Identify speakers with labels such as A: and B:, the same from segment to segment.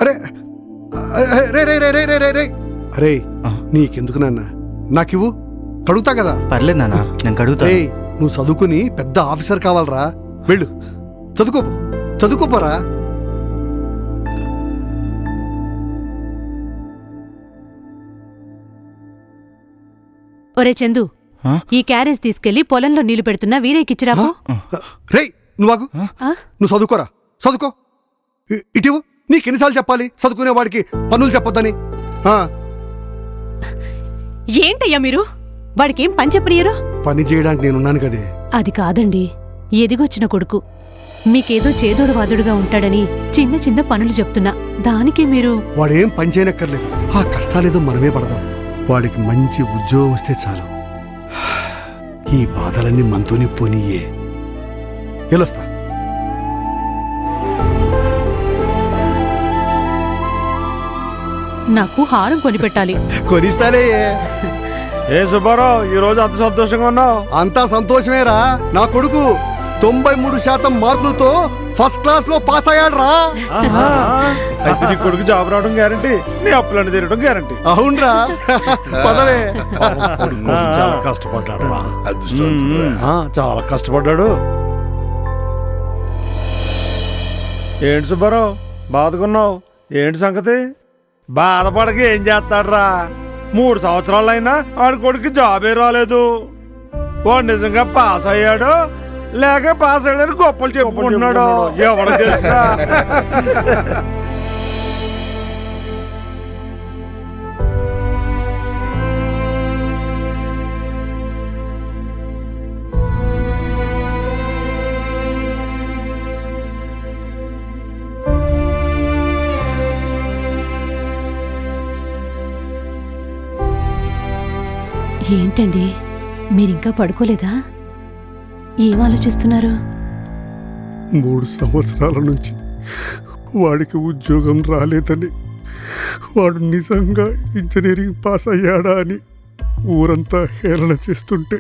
A: అరే రే రే రే రే రే రే రే అరే నీకెందుకు నాన్న నాకివ్వు, కడుగుతా కదా.
B: పర్లేదు నాన్న, నేను కడుగుతా.
A: నువ్వు చదువుకుని పెద్ద ఆఫీసర్ కావాలరా, వెళ్ళు చదువుకోపోరా.
C: ఒరే చందు, ఈ క్యారేజ్ తీసుకెళ్లి పొలంలో నీళ్లు పెడుతున్నా వీరేకిచ్చిరాకు.
A: రేయ్ నువ్వు చదువుకోరా, చదువుకో. ఇటివు, నీకెన్నిసార్లు చెప్పాలి చదువుకునే వాడికి పనులు చెప్పొద్దని?
C: ఏంటయ్యా మీరు, వాడికేం పని చెప్పనియరు?
A: పని చేయడానికి నేనున్నాను కదే.
C: అది కాదండి, ఎదిగొచ్చిన కొడుకు, మీకేదో చేదోడు వాదుడుగా ఉంటాడని చిన్న చిన్న పనులు చెప్తున్నా, దానికి మీరు...
A: వాడేం పని చేయనక్కర్లేదు, ఆ కష్టాలేదో మనమే పడదాం. వాడికి మంచి ఉద్యోగం వస్తే చాలు. ఈ బాధలన్నీ మనతోనే పోనీయే. వెళ్ళొస్తా.
C: నాకు హారం కొనిపెట్టాలి.
A: కొనిస్తాలే.
D: ఏ సుబ్బారావు, ఈ రోజు అంత సంతోషంగా ఉన్నావు?
A: అంతా సంతోషమేరా. నా కొడుకు 93% మార్కులతో ఫస్ట్ క్లాస్ లో పాస్ అయ్యాడు రా.
D: అయితే నీ కొడుకు జాబ్ రావడం గ్యారంటీ, నీ అప్పులన్నీ తీరడం గ్యారంటీ.
A: అవునరా, పదవే.
D: చాలా కష్టపడ్డాడు రా, చాలా కష్టపడ్డాడు. ఏంటి సుబ్బారావు బాధకున్నావు? ఏంటి సంగతి? బాధపడక ఏం చేస్తాడ్రా, 3 సంవత్సరాలైనా ఆడి కొడుకు జాబే రాలేదు. వాడు నిజంగా పాస్ అయ్యాడు లేక పాస్ అయ్యాడని గొప్పలు చెప్పుకుంటున్నాడు, ఎవరు తెలుసా?
C: ఏంటండి, మీరింకా పడుకోలేదా? ఏం ఆలోచిస్తున్నారు?
A: 3 సంవత్సరాల నుంచి వాడికి ఉద్యోగం రాలేదని, వాడు నిజంగా ఇంజనీరింగ్ పాస్ అయ్యాడా అని ఊరంతా హేళన చేస్తుంటే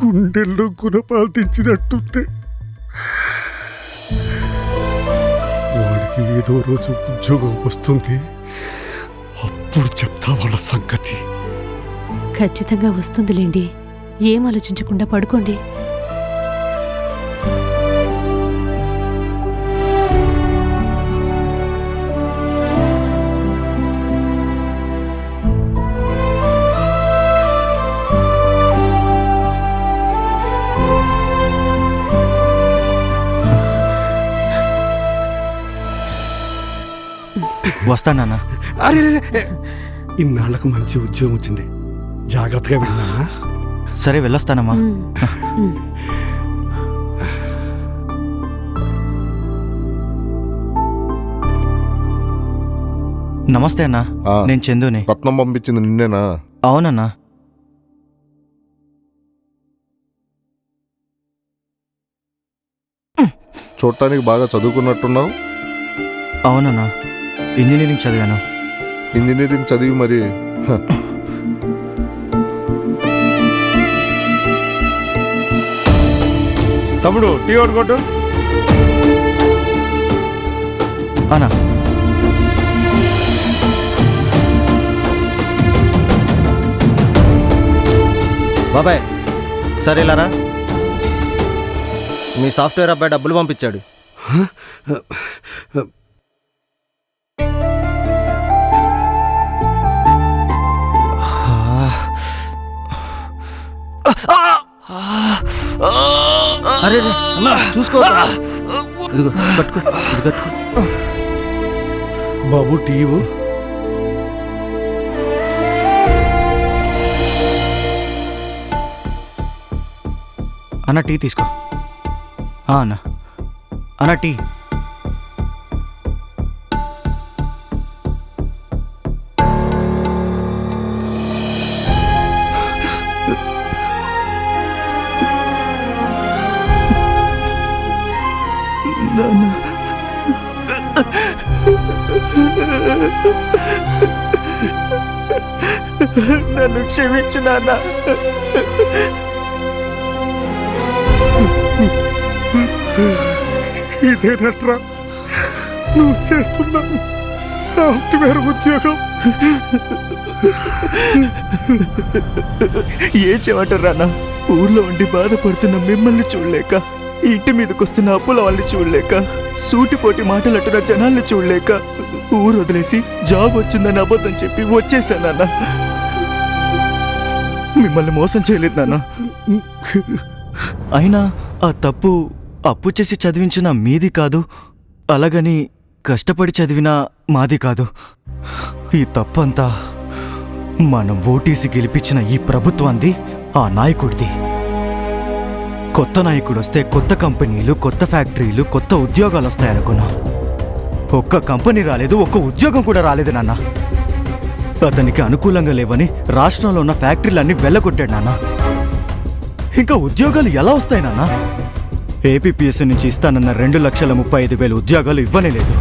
A: గుండెల్లో గుణపాలు తెచ్చినట్టుంటే, వాడికి ఏదో రోజు ఉద్యోగం వస్తుంది, అప్పుడు చెప్తా వాళ్ళ సంగతి.
C: ఖచ్చితంగా వస్తుందిలేండి, ఏం ఆలోచించకుండా పడుకోండి.
B: వస్తానా?
A: అరే ఇన్నాళ్లకు మంచి ఉద్యోగం వచ్చింది, జాగ్రత్తగా వెళ్ళానా?
B: సరే వెళ్ళొస్తానమ్మా. నమస్తే అన్నా, నేను చందుని.
E: రత్నం పంపించింది నిన్నేనా?
B: అవునన్నా.
E: చూడటానికి బాగా చదువుకున్నట్టున్నావు.
B: అవునన్నా, ఇంజనీరింగ్ చదివాను.
E: ఇంజనీరింగ్ చదివి మరి
D: తమ్ముడు టీ కొట్టు
B: అన్నా.
F: బాబాయ్ సరే ఇలారా, మీ సాఫ్ట్వేర్ అబ్బాయి డబ్బులు పంపించాడు. అరే చూసుకో, ఇదిగో పట్టుకో, ఇది కట్టుకో.
A: బాబు టీవు.
B: అన్న టీ తీసుకో. అన్న అన్న టీ.
F: నన్ను క్షమించు నాన్న.
A: ఇదేనట్రా నువ్వు చేస్తున్న సాఫ్ట్వేర్ ఉద్యోగం?
B: ఏం చేయమంటారు అన్న? ఊర్లో ఉండి బాధపడుతున్న మిమ్మల్ని చూడలేక, ఇంటి మీదకి వస్తున్న అప్పుల వాళ్ళని చూడలేక, సూటిపోటి మాటలంటున్న జనాల్ని చూడలేక ఊరు వదిలేసి జాబ్ వచ్చిందని అబద్ధం చెప్పి వచ్చేసానన్న. మిమ్మల్ని మోసం చేయలేదు నాన్న. అయినా ఆ తప్పు అప్పు చేసి చదివించిన మీది కాదు, అలాగని కష్టపడి చదివిన మాది కాదు. ఈ తప్పంతా మనం ఓటేసి గెలిపించిన ఈ ప్రభుత్వాన్ని, ఆ నాయకుడిది. కొత్త నాయకుడు వస్తే కొత్త కంపెనీలు, కొత్త ఫ్యాక్టరీలు, కొత్త ఉద్యోగాలు వస్తాయనుకున్నా. ఒక్క కంపెనీ రాలేదు, ఒక్క ఉద్యోగం కూడా రాలేదు నాన్న. అతనికి అనుకూలంగా లేవని రాష్ట్రంలో ఉన్న ఫ్యాక్టరీలన్నీ వెళ్ళగొట్టాడు నాన్న. ఇంకా ఉద్యోగాలు ఎలా వస్తాయి నాన్న? ఏపీపీఎస్సీ నుంచి ఇస్తానన్న 2,35,000 ఉద్యోగాలు ఇవ్వనే లేదు.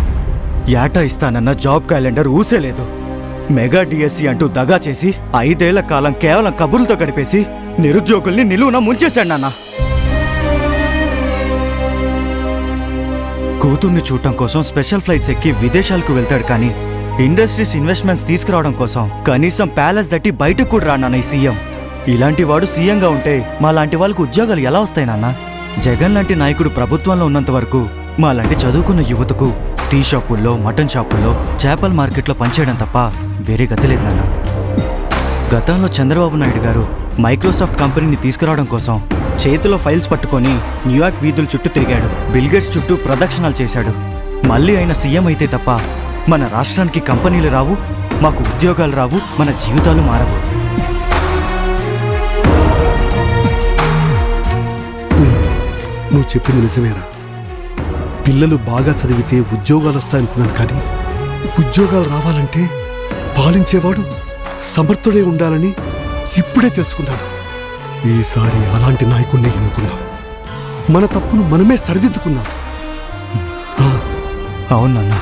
B: ఏటా ఇస్తానన్న జాబ్ క్యాలెండర్ ఊసేలేదు. మెగా డిఎస్సీ అంటూ దగా చేసి 5 ఏళ్ల కాలం కేవలం కబుర్లతో గడిపేసి నిరుద్యోగుల్ని నిలువున ముంచేశాడు నాన్న. కూతుర్ని చూడటం కోసం స్పెషల్ ఫ్లైట్స్ ఎక్కి విదేశాలకు వెళ్తాడు, కానీ ఇండస్ట్రీస్ ఇన్వెస్ట్మెంట్స్ తీసుకురావడం కోసం కనీసం ప్యాలెస్ దట్టి బయటకు కూడా రానా ఈ సీఎం. ఇలాంటి వాడు సీఎంగా ఉంటే మా లాంటి వాళ్ళకు ఉద్యోగాలు ఎలా వస్తాయి నాన్న? జగన్ లాంటి నాయకుడు ప్రభుత్వంలో ఉన్నంత వరకు మా లాంటి చదువుకున్న యువతకు టీ షాపుల్లో, మటన్ షాపుల్లో, చేపల మార్కెట్లో పనిచేయడం తప్ప వేరే గతి లేదు నాన్న. గతంలో చంద్రబాబు నాయుడు గారు మైక్రోసాఫ్ట్ కంపెనీని తీసుకురావడం కోసం చేతిలో ఫైల్స్ పట్టుకొని న్యూయార్క్ వీధుల చుట్టూ తిరిగాడు. బిల్గేట్స్ చుట్టూ ప్రదక్షిణాలు చేశాడు. మళ్ళీ ఆయన సీఎం అయితే తప్ప మన రాష్ట్రానికి కంపెనీలు రావు, మాకు ఉద్యోగాలు రావు, మన జీవితాలు మారవు.
A: నువ్వు చెప్పింది నిజమేరా. పిల్లలు బాగా చదివితే ఉద్యోగాలు వస్తాయనుకున్నాను, కానీ ఉద్యోగాలు రావాలంటే పాలించేవాడు సమర్థుడే ఉండాలని ఇప్పుడే తెలుసుకున్నాను. ఈసారి అలాంటి నాయకుడిని ఎన్నుకుందాం. మన తప్పును మనమే సరిదిద్దుకుందాం.
B: అవునన్నా.